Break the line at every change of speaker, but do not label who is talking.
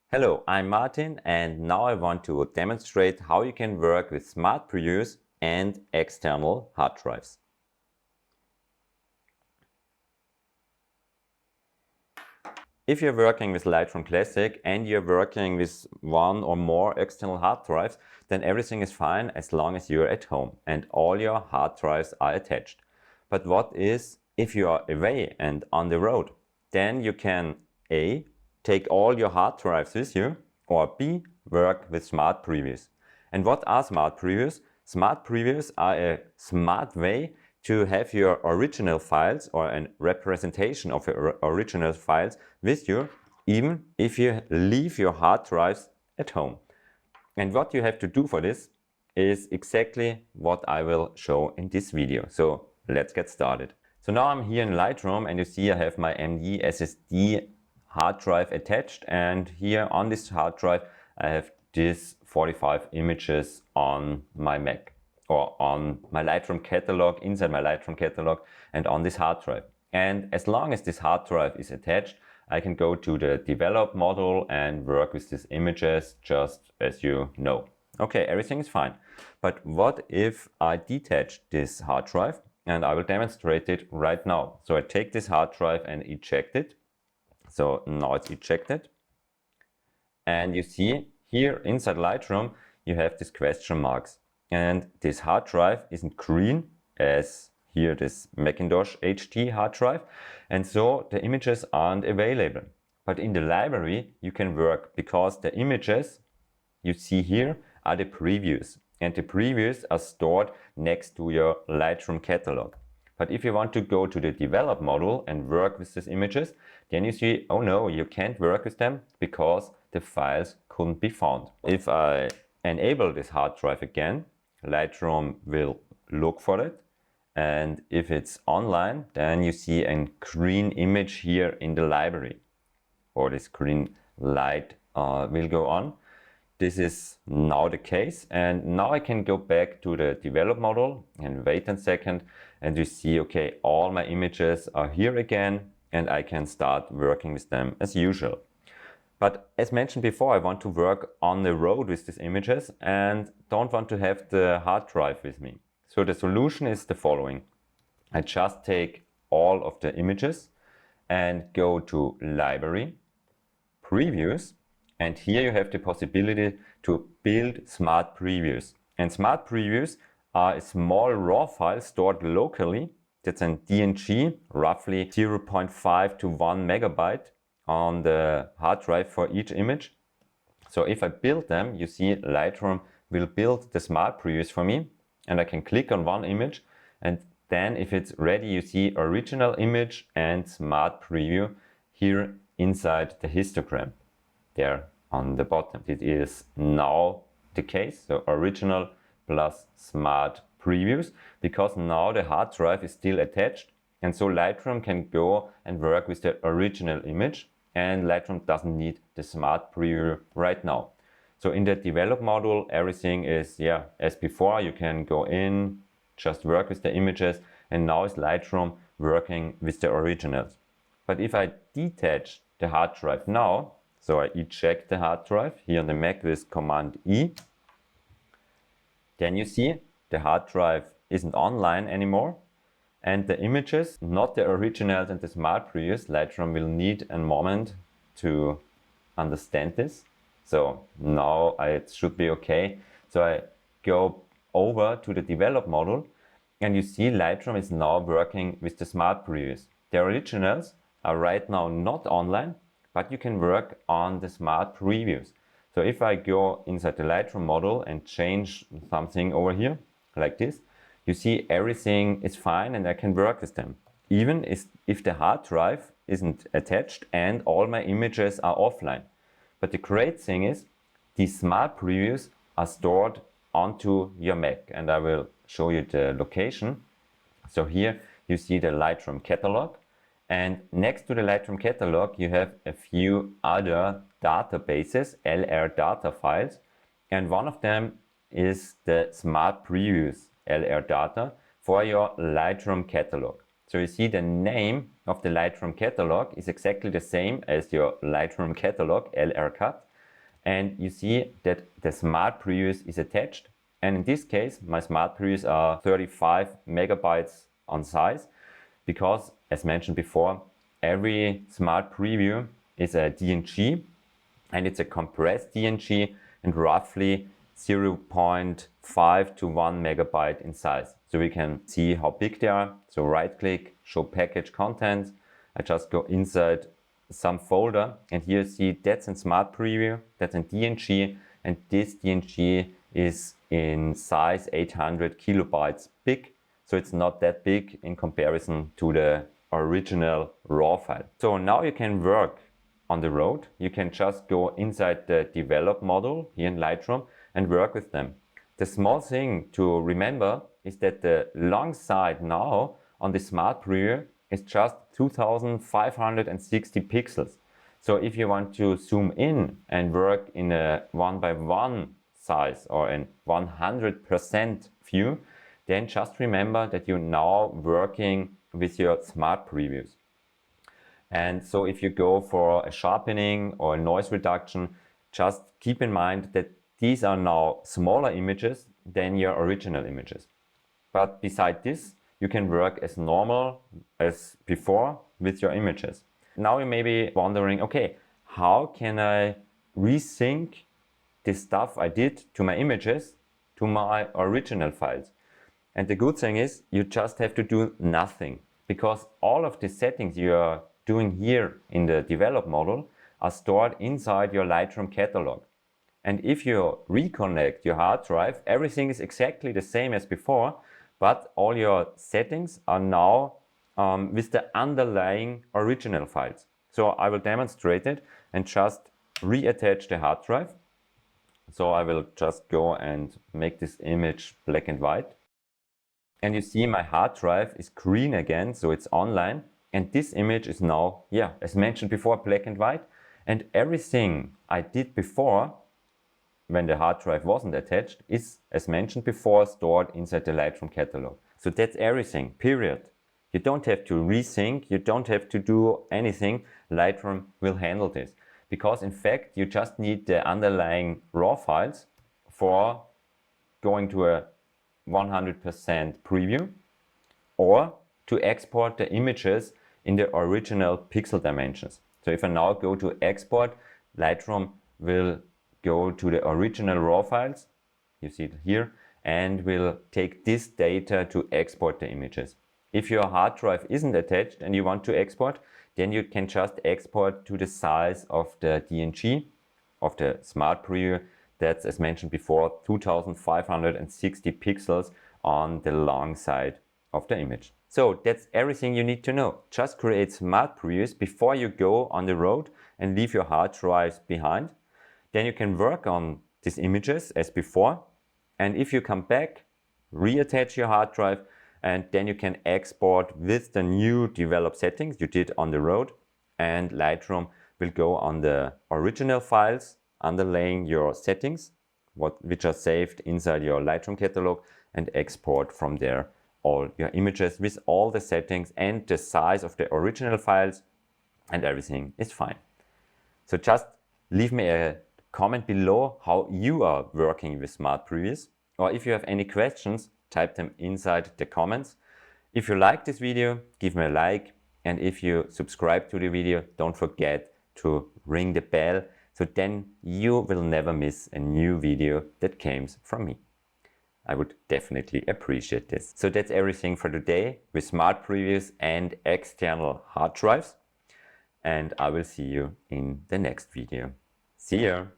Hello, I'm Martin and now I want to demonstrate how you can work with smart previews and external hard drives. If you're working with Lightroom Classic and you're working with one or more external hard drives, then everything is fine as long as you're at home and all your hard drives are attached. But what is if you are away and on the road? Then you can A. Take all your hard drives with you, or B. Work with smart previews. And what are smart previews? Smart previews are a smart way to have your original files or a representation of your original files with you, even if you leave your hard drives at home. And what you have to do for this is exactly what I will show in this video. So let's get started. So now I'm here in Lightroom and you see I have my MD SSD hard drive attached, and here on this hard drive I have these 45 images on my Mac or on my Lightroom catalog, inside my Lightroom catalog and on this hard drive. And as long as this hard drive is attached, I can go to the develop module and work with these images just as you know. Okay, everything is fine. But what if I detach this hard drive? And I will demonstrate it right now. So I take this hard drive and eject it. So now it's ejected. And you see here inside Lightroom, you have these question marks. And this hard drive isn't green as here this Macintosh HT hard drive. And so the images aren't available. But in the library, you can work because the images you see here are the previews. And the previews are stored next to your Lightroom catalog. But if you want to go to the develop module and work with these images, then you see, oh no, you can't work with them because the files couldn't be found. If I enable this hard drive again, Lightroom will look for it. And if it's online, then you see a green image here in the library, or this green light will go on. This is now the case, and now I can go back to the develop module and wait a second, and you see, okay, all my images are here again and I can start working with them as usual. But as mentioned before, I want to work on the road with these images and don't want to have the hard drive with me. So the solution is the following. I just take all of the images and go to Library, Previews, and here you have the possibility to build smart previews. And smart previews are a small raw file stored locally. That's an DNG, roughly 0.5 to 1 megabyte on the hard drive for each image. So if I build them, you see Lightroom will build the smart previews for me, and I can click on one image, and then if it's ready, you see original image and smart preview here inside the histogram there on the bottom. It is now the case, so original plus smart previews, because now the hard drive is still attached, and so Lightroom can go and work with the original image, and Lightroom doesn't need the smart preview right now. So in the develop module, everything is as before. You can go in, just work with the images, and now is Lightroom working with the originals. But if I detach the hard drive now, so I eject the hard drive here on the Mac with Command E, then you see the hard drive isn't online anymore, and the images, not the originals and the smart previews. Lightroom will need a moment to understand this. So now it should be okay. So I go over to the develop module, and you see Lightroom is now working with the smart previews. The originals are right now not online, but you can work on the smart previews. So if I go inside the Lightroom module and change something over here, like this, you see everything is fine and I can work with them. Even if the hard drive isn't attached and all my images are offline. But the great thing is, these smart previews are stored onto your Mac, and I will show you the location. So here you see the Lightroom catalog, and next to the Lightroom catalog you have a few other databases, LRData files, and one of them is the smart previews LRData for your Lightroom catalog. So you see the name of the Lightroom catalog is exactly the same as your Lightroom catalog, LRCat, and you see that the smart previews is attached. And in this case, my smart previews are 35 megabytes on size, because as mentioned before, every smart preview is a DNG, and it's a compressed DNG and roughly 0.5 to 1 megabyte in size. So we can see how big they are. So right click, show package contents. I just go inside some folder, and here you see that's in smart preview, that's in DNG, and this DNG is in size 800 kilobytes big. So it's not that big in comparison to the original raw file. So now you can work on the road. You can just go inside the develop module here in Lightroom and work with them. The small thing to remember is that the long side now on the smart preview is just 2560 pixels. So if you want to zoom in and work in a 1:1 size or in 100% view, then just remember that you're now working with your smart previews. And so if you go for a sharpening or a noise reduction, just keep in mind that these are now smaller images than your original images. But beside this, you can work as normal as before with your images. Now you may be wondering, okay, how can I resync the stuff I did to my images to my original files? And the good thing is you just have to do nothing, because all of the settings you are doing here in the develop model are stored inside your Lightroom catalog. And if you reconnect your hard drive, everything is exactly the same as before, but all your settings are now with the underlying original files. So I will demonstrate it and just reattach the hard drive. So I will just go and make this image black and white. And you see my hard drive is green again, so it's online. And this image is now, as mentioned before, black and white. And everything I did before, when the hard drive wasn't attached, is, as mentioned before, stored inside the Lightroom catalog. So that's everything, period. You don't have to resync, you don't have to do anything. Lightroom will handle this. Because in fact, you just need the underlying raw files for going to a 100% preview, or to export the images in the original pixel dimensions. So if I now go to export, Lightroom will go to the original raw files, you see it here, and will take this data to export the images. If your hard drive isn't attached and you want to export, then you can just export to the size of the DNG of the smart preview. That's, as mentioned before, 2560 pixels on the long side of the image. So that's everything you need to know. Just create smart previews before you go on the road and leave your hard drives behind. Then you can work on these images as before. And if you come back, reattach your hard drive, and then you can export with the new developed settings you did on the road. And Lightroom will go on the original files, underlaying your settings, which are saved inside your Lightroom catalog, and export from there all your images with all the settings and the size of the original files, and everything is fine. So just leave me a comment below how you are working with smart previews, or if you have any questions, type them inside the comments. If you like this video, give me a like, and if you subscribe to the video, don't forget to ring the bell, so then you will never miss a new video that comes from me. I would definitely appreciate this. So that's everything for today with smart previews and external hard drives. And I will see you in the next video. See ya!